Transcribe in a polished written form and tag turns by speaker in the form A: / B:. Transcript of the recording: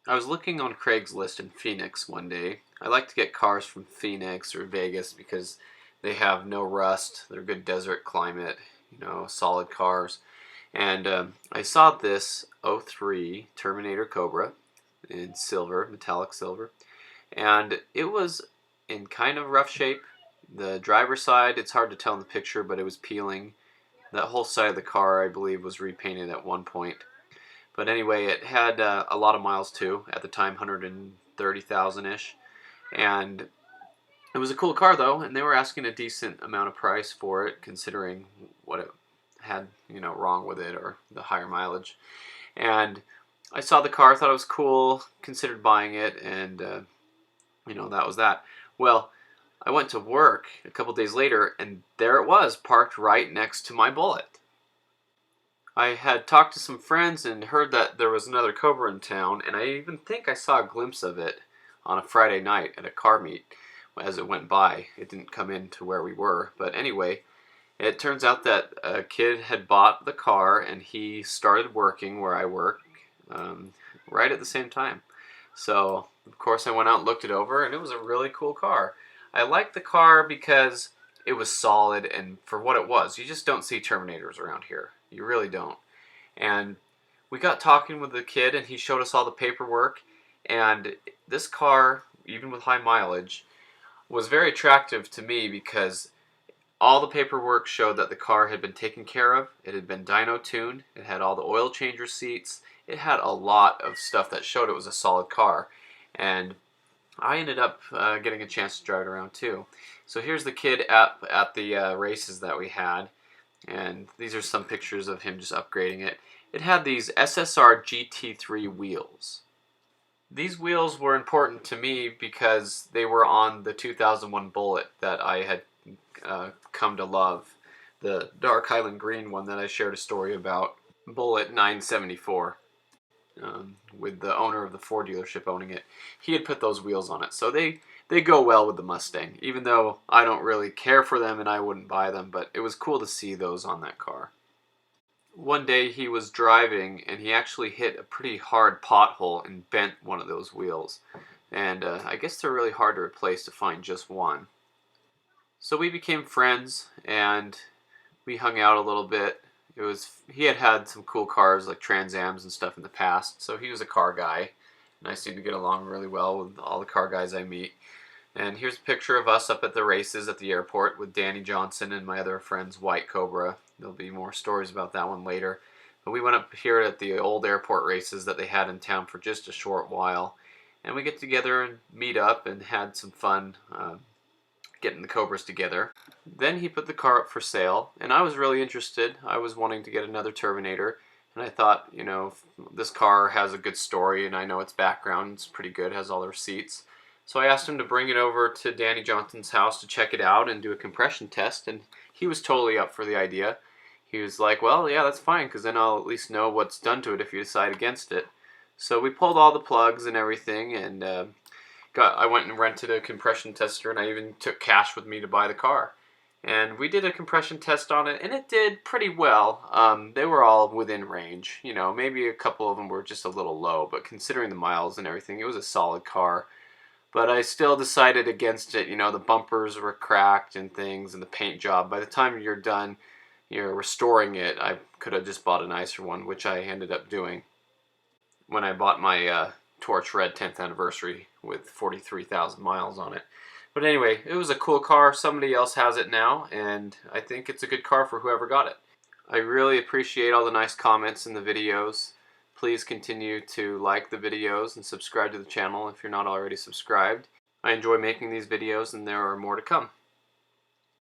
A: I was looking on Craigslist in Phoenix one day. I like to get cars from Phoenix or Vegas because they have no rust, they're good desert climate, solid cars. And I saw this '03 Terminator Cobra in silver, metallic silver, and it was in kind of rough shape. The driver's side, it's hard to tell in the picture, but it was peeling. That whole side of the car, I believe, was repainted at one point. But anyway, it had a lot of miles too. At the time, 130,000-ish. And it was a cool car though, and they were asking a decent amount of price for it, considering what it had, wrong with it or the higher mileage. And I saw the car, thought it was cool, considered buying it, and that was that. Well, I went to work a couple days later, and there it was, parked right next to my Bullet. I had talked to some friends and heard that there was another Cobra in town, and I even think I saw a glimpse of it on a Friday night at a car meet as it went by. It didn't come into where we were, but anyway, it turns out that a kid had bought the car and he started working where I work right at the same time. So, of course, I went out and looked it over, and it was a really cool car. I liked the car because it was solid, and for what it was, you just don't see Terminators around here. You really don't. And we got talking with the kid, and he showed us all the paperwork, and this car, even with high mileage, was very attractive to me because all the paperwork showed that the car had been taken care of. It had been dyno tuned. It had all the oil change receipts. It had a lot of stuff that showed it was a solid car. And I ended up getting a chance to drive it around too. So here's the kid at the races that we had. And these are some pictures of him just upgrading it. It had these SSR GT3 wheels. These wheels were important to me because they were on the 2001 Bullet that I had come to love. The dark Highland green one that I shared a story about. Bullet 974. With the owner of the Ford dealership owning it. He had put those wheels on it. So they go well with the Mustang, even though I don't really care for them and I wouldn't buy them, but it was cool to see those on that car. One day he was driving and he actually hit a pretty hard pothole and bent one of those wheels. And I guess they're really hard to replace to find just one. So we became friends and we hung out a little bit. He had some cool cars like Trans Ams and stuff in the past, so he was a car guy, and I seem to get along really well with all the car guys I meet. And here's a picture of us up at the races at the airport with Danny Johnson and my other friends, White Cobra. There'll be more stories about that one later. But we went up here at the old airport races that they had in town for just a short while, and we get together and meet up and had some fun getting the Cobras together. Then he put the car up for sale, and I was really interested. I was wanting to get another Terminator, and I thought, this car has a good story, and I know its background. It's pretty good, has all the receipts. So I asked him to bring it over to Danny Johnson's house to check it out and do a compression test, and he was totally up for the idea. He was like, well, yeah, that's fine, because then I'll at least know what's done to it if you decide against it. So we pulled all the plugs and everything, and I went and rented a compression tester, and I even took cash with me to buy the car. And we did a compression test on it, and it did pretty well. They were all within range. Maybe a couple of them were just a little low, but considering the miles and everything, it was a solid car. But I still decided against it. The bumpers were cracked and things, and the paint job. By the time you're done, restoring it, I could have just bought a nicer one, which I ended up doing when I bought my Torch Red 10th anniversary with 43,000 miles on it. But anyway, it was a cool car. Somebody else has it now, and I think it's a good car for whoever got it. I really appreciate all the nice comments in the videos. Please continue to like the videos and subscribe to the channel if you're not already subscribed. I enjoy making these videos, and there are more to come.